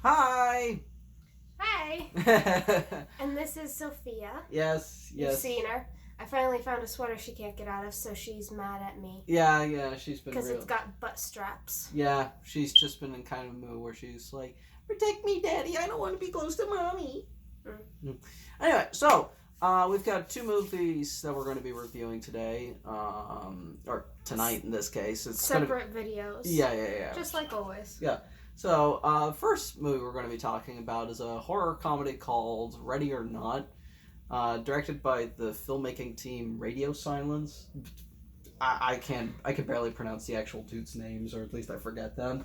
Hi! Hi! And this is Sophia. Yes. You've seen her. I finally found a sweater she can't get out of, so she's mad at me. Yeah, she's been because it's got butt straps. Yeah, she's just been in kind of a mood where she's like, protect me, Daddy, I don't want to be close to Mommy. Anyway, so, we've got two movies that we're going to be reviewing today, or tonight in this case. It's separate videos. Yeah. Just like always. Yeah. So, the first movie we're going to be talking about is a horror comedy called Ready or Not, directed by the filmmaking team Radio Silence. I can barely pronounce the actual dudes' names, or at least I forget them.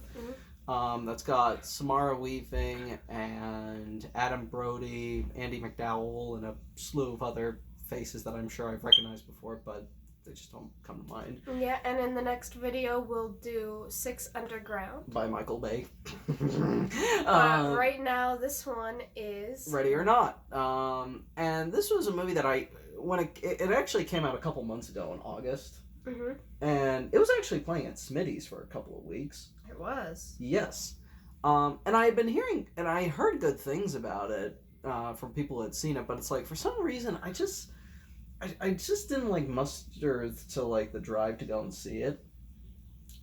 That's got Samara Weaving and Adam Brody, Andy McDowell, and a slew of other faces that I'm sure I've recognized before, but they just don't come to mind. Yeah, and in the next video we'll do Six Underground by Michael Bay. Right now this one is Ready or Not. And this was a movie that it actually came out a couple months ago in August. And it was actually playing at Smitty's for a couple of weeks. It was. Yes. And I had been hearing, and I heard good things about it from people who had seen it, but it's like, for some reason, I just didn't like muster to like the drive to go and see it.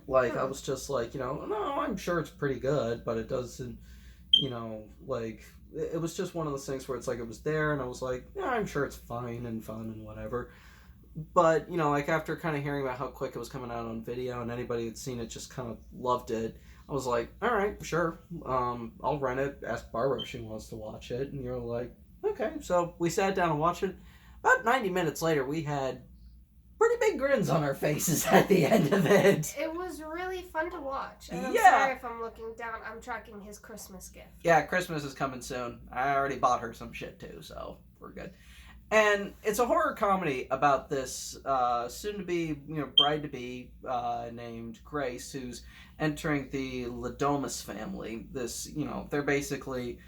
Like, I was just like, no, I'm sure it's pretty good, but it doesn't, like, it was just one of those things where it's like, it was there, and I was like, yeah, I'm sure it's fine and fun and whatever. But, like, after kind of hearing about how quick it was coming out on video, and anybody had seen it just kind of loved it, I was like, all right, sure, I'll rent it, ask Barbara if she wants to watch it, and you're like, okay. So we sat down and watched it. About 90 minutes later, we had pretty big grins on our faces at the end of it. It was really fun to watch. And I'm sorry if I'm looking down. I'm tracking his Christmas gift. Yeah, Christmas is coming soon. I already bought her some shit too, so we're good. And it's a horror comedy about this soon-to-be, bride-to-be named Grace, who's entering the Ladomus family. This, they're basically...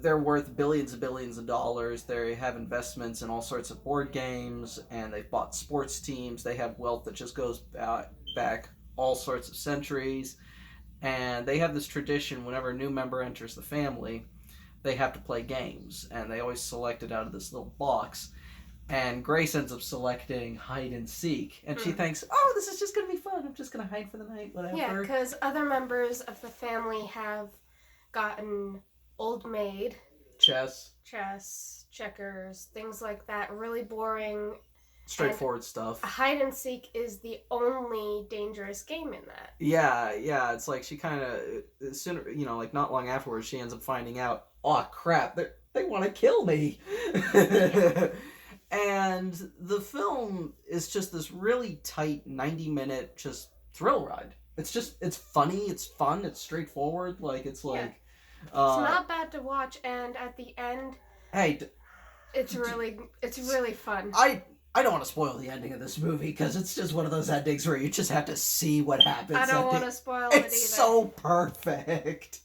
they're worth billions and billions of dollars. They have investments in all sorts of board games, and they've bought sports teams. They have wealth that just goes back all sorts of centuries. And they have this tradition, whenever a new member enters the family, they have to play games. And they always select it out of this little box. And Grace ends up selecting hide and seek. And she thinks, oh, this is just going to be fun. I'm just going to hide for the night, whatever. Yeah, because other members of the family have gotten Old Maid, chess, checkers, things like that. Really boring, straightforward stuff. Hide and seek is the only dangerous game in that. Yeah. It's like she kind of sooner, like not long afterwards, she ends up finding out, oh crap, they want to kill me. And the film is just this really tight 90-minute just thrill ride. It's funny, it's fun, it's straightforward. Like, it's like. Yeah. It's not bad to watch, and at the end, it's really fun. I don't want to spoil the ending of this movie, because it's just one of those endings where you just have to see what happens. I don't want to spoil it either. It's so perfect.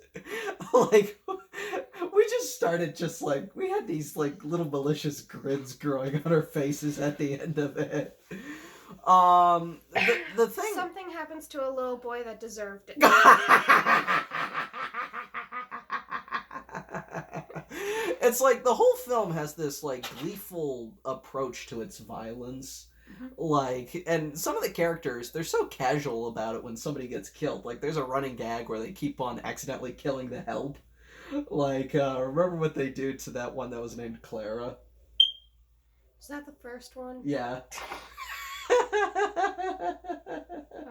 Like, we just started just like, we had these like little malicious grins growing on our faces at the end of it. The thing... Something happens to a little boy that deserved it. It's like the whole film has this like gleeful approach to its violence. Like, and some of the characters, they're so casual about it when somebody gets killed. Like, there's a running gag where they keep on accidentally killing the help. Like, remember what they do to that one that was named Clara? Is that the first one? Yeah.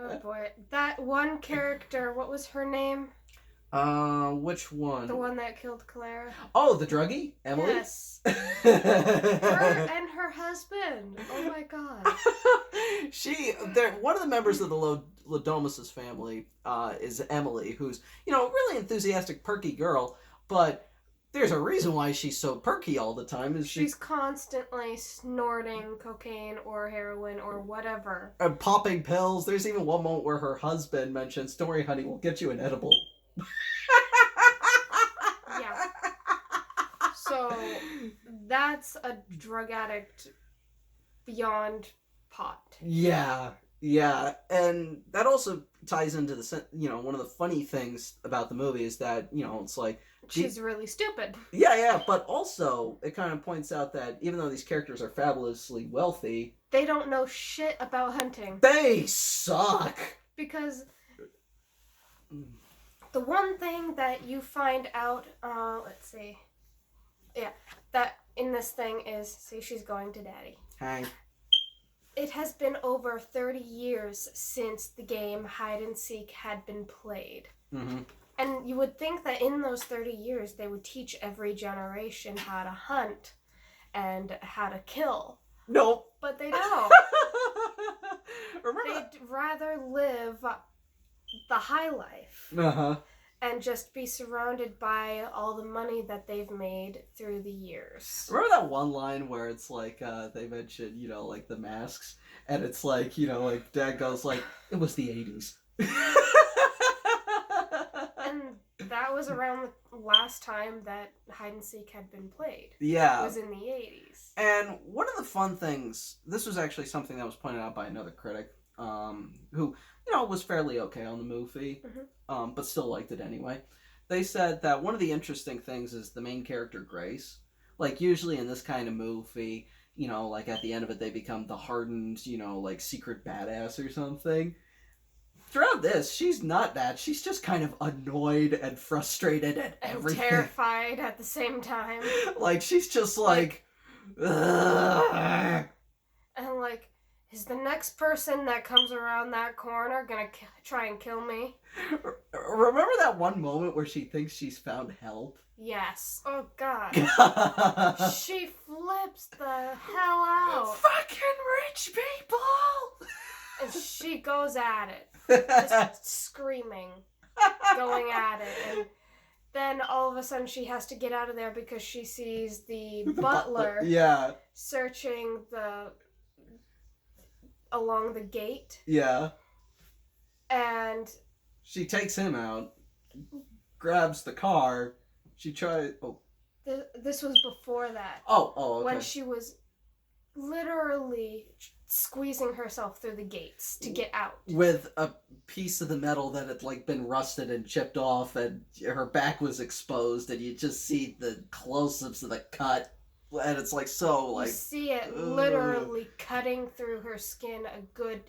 Oh boy. That one character, what was her name? Which one? The one that killed Clara. Oh, the druggie? Emily? Yes. Her and her husband. Oh my god. One of the members of the Ladomus family is Emily, who's, really enthusiastic, perky girl, but there's a reason why she's so perky all the time. She's constantly snorting cocaine or heroin or whatever. And popping pills. There's even one moment where her husband mentions, don't worry, honey, we'll get you an edible. Yeah. So, that's a drug addict beyond pot. Yeah. Yeah, and that also ties into one of the funny things about the movie is that, it's like... She's really stupid. Yeah, but also it kind of points out that even though these characters are fabulously wealthy... They don't know shit about hunting. They suck! Because the one thing that you find out, let's see. Yeah, that in this thing is, see, she's going to daddy. Hang. It has been over 30 years since the game hide and seek had been played. Mm-hmm. And you would think that in those 30 years they would teach every generation how to hunt and how to kill. Nope. But they don't. They'd rather live the high life. Uh-huh. And just be surrounded by all the money that they've made through the years. Remember that one line where it's like, they mentioned, like the masks, and it's like, like Dad goes like, it was the 80s. And that was around the last time that hide and seek had been played. Yeah. It was in the 80s. And one of the fun things, this was actually something that was pointed out by another critic, who, was fairly okay on the movie, but still liked it anyway. They said that one of the interesting things is the main character, Grace. Like, usually in this kind of movie, like at the end of it, they become the hardened, like secret badass or something. Throughout this, she's not that. She's just kind of annoyed and frustrated at everything. And terrified at the same time. Like, she's just like... And like, is the next person that comes around that corner gonna try and kill me? Remember that one moment where she thinks she's found help? Yes. Oh, God. She flips the hell out. Fucking rich people! And she goes at it. Just screaming. Going at it. And then all of a sudden she has to get out of there because she sees the butler searching along the gate. Yeah. And she takes him out, grabs the car. She tries... Oh. This was before that. Oh, okay. When she was literally squeezing herself through the gates to get out. With a piece of the metal that had, like, been rusted and chipped off, and her back was exposed, and you just see the close-ups of the cut, and it's, like, so, like... You see it literally cutting through her skin a good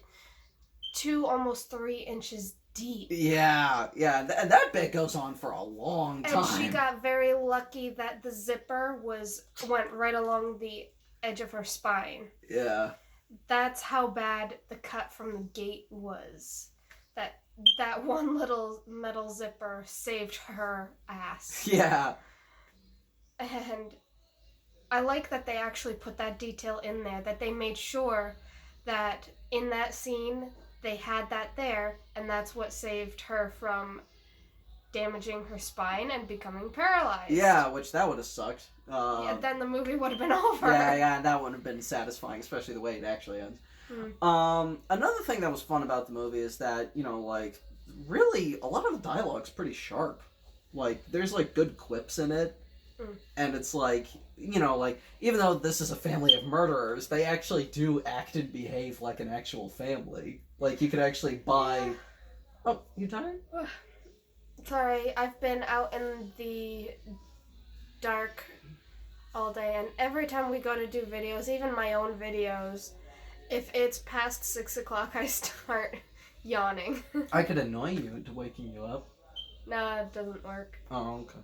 2, almost 3 inches deep. Yeah, and that bit goes on for a long time. And she got very lucky that the zipper went right along the edge of her spine. Yeah. That's how bad the cut from the gate was. That one little metal zipper saved her ass. Yeah. And I like that they actually put that detail in there, that they made sure that in that scene they had that there, and that's what saved her from damaging her spine and becoming paralyzed. Yeah, which that would have sucked. Then the movie would have been over. Yeah, and that would have been satisfying, especially the way it actually ends. Another thing that was fun about the movie is that, like, really, a lot of the dialogue's pretty sharp. Like, there's, like, good quips in it. And it's like, like, even though this is a family of murderers, they actually do act and behave like an actual family. Like, you could actually buy... Oh, you tired? Sorry, I've been out in the dark all day, and every time we go to do videos, even my own videos, if it's past 6 o'clock, I start yawning. I could annoy you into waking you up. No, it doesn't work. Oh, okay.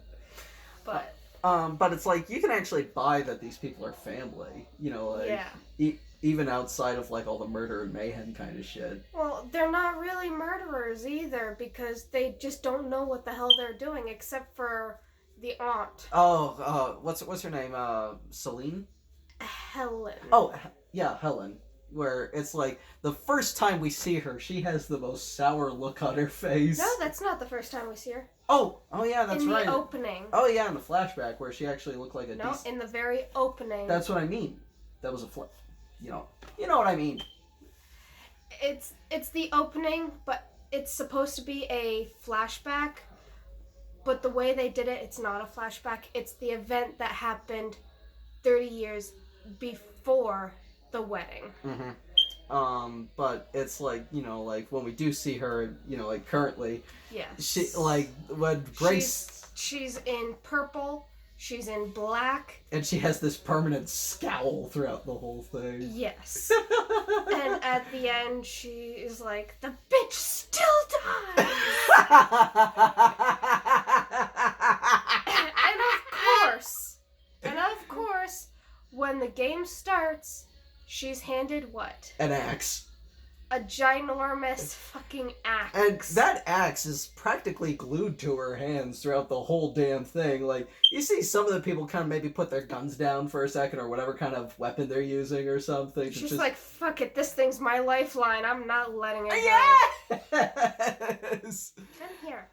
But it's like, you can actually buy that these people are family, like... Yeah. Even outside of, like, all the murder and mayhem kind of shit. Well, they're not really murderers either, because they just don't know what the hell they're doing, except for the aunt. Oh, what's her name? Celine? Helen. Oh, yeah, Helen. Where it's like, the first time we see her, she has the most sour look on her face. No, that's not the first time we see her. Oh yeah, that's right. In the opening. Oh yeah, in the flashback, where she actually looked like a No, in the very opening. That's what I mean. That was a you know what I mean. It's the opening, but it's supposed to be a flashback, but the way they did it, it's not a flashback. It's the event that happened 30 years before the wedding. But it's like, like when we do see her, like currently, Yes. she like when Grace, she's in purple. She's in black. and she has this permanent scowl throughout the whole thing. Yes. And at the end, she is like, the bitch still dies. and of course, when the game starts, she's handed what? An axe. A ginormous fucking axe. And that axe is practically glued to her hands throughout the whole damn thing. Like, you see some of the people kind of maybe put their guns down for a second or whatever kind of weapon they're using or something. She's just like, fuck it, this thing's my lifeline. I'm not letting it go. Yes! Come here.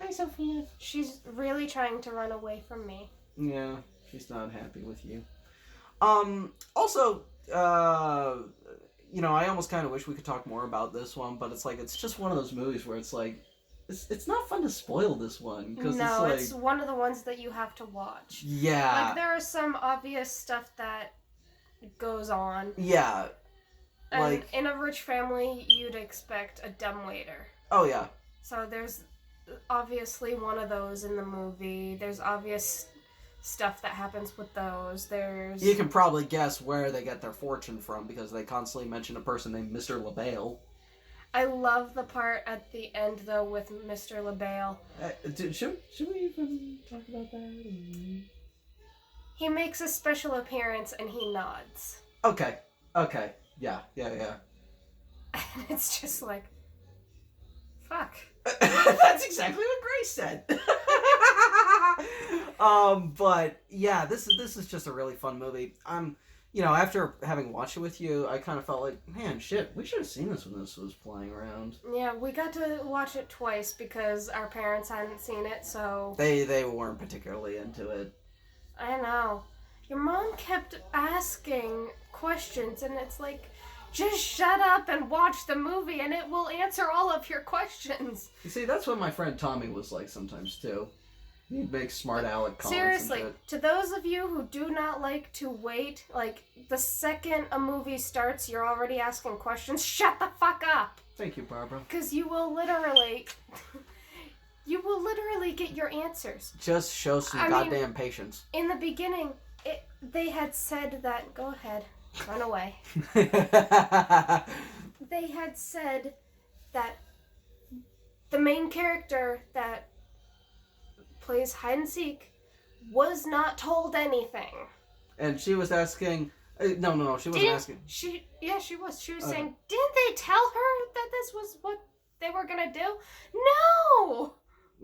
Hi, Sophia. She's really trying to run away from me. Yeah, she's not happy with you. Also, I almost kind of wish we could talk more about this one, but it's like, it's just one of those movies where it's like, it's not fun to spoil this one. No, it's one of the ones that you have to watch. Yeah. Like, there are some obvious stuff that goes on. Yeah. And like, in a rich family, you'd expect a dumbwaiter. Oh, yeah. So there's obviously one of those in the movie. There's obvious stuff that happens with those. There's... You can probably guess where they get their fortune from because they constantly mention a person named Mr. LaBelle. I love the part at the end, though, with Mr. LaBelle. Should we even talk about that? He makes a special appearance and he nods. Okay. Yeah. And it's just like, fuck. That's exactly what Grace said. But yeah, this is just a really fun movie. After having watched it with you, I kind of felt like, man, shit, we should have seen this when this was playing around. Yeah, we got to watch it twice because our parents hadn't seen it, so... They weren't particularly into it. I know. Your mom kept asking questions, and it's like, just shut up and watch the movie, and it will answer all of your questions. You see, that's what my friend Tommy was like sometimes, too. He'd make smart aleck comments. Seriously, to those of you who do not like to wait, like, the second a movie starts, you're already asking questions, shut the fuck up! Thank you, Barbara. Because you will literally get your answers. Just show some goddamn patience. In the beginning, they had said that... Go ahead. Run away. They had said that the main character that plays hide and seek was not told anything. And she was asking... No, she wasn't asking. She was. She was saying, didn't they tell her that this was what they were gonna do? No!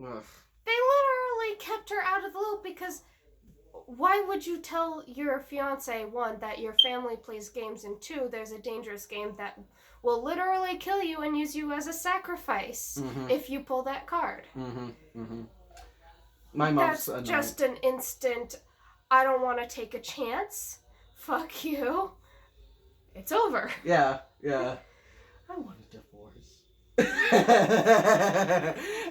Ugh. They literally kept her out of the loop because why would you tell your fiance, one, that your family plays games, and two, there's a dangerous game that will literally kill you and use you as a sacrifice if you pull that card. My mom's That's just an instant, I don't want to take a chance. Fuck you. It's over. Yeah. I want a divorce.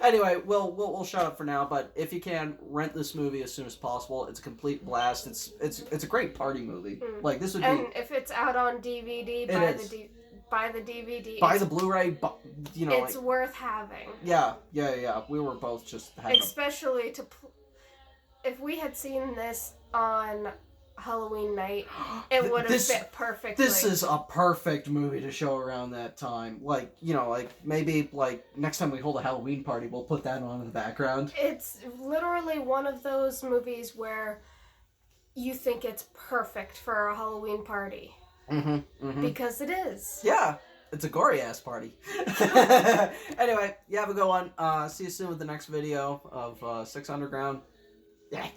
Anyway, we'll shut up for now. But if you can, rent this movie as soon as possible. It's a complete blast. It's a great party movie. Like this would be. And if it's out on DVD, buy the DVD. Buy the Blu-ray. It's worth having. Yeah. We were both just having. Especially if we had seen this on Halloween night, it would have fit perfectly. This is a perfect movie to show around that time. Like, maybe next time we hold a Halloween party, we'll put that on in the background. It's literally one of those movies where you think it's perfect for a Halloween party. Because it is. Yeah. It's a gory ass party. Anyway, you have a good one. See you soon with the next video of Six Underground. Yeah.